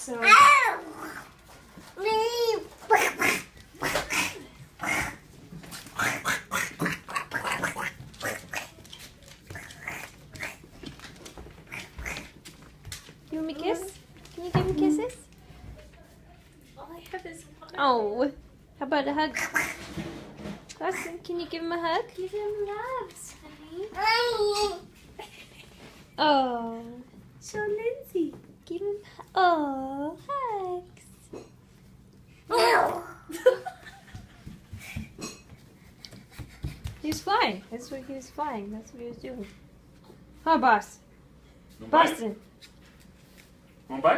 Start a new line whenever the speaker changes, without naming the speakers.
So.
You want me to kiss? Can you give me kisses?
All I have is one.
Oh, how about a hug? Austin, can you give him a hug?
Give him loves, honey.
Oh,
Show Lindsay.
give him. Oh, hugs. He was flying. That's what he was flying. That's what he was doing. Huh, boss?
Want to bite?
Boston.
Want to bite?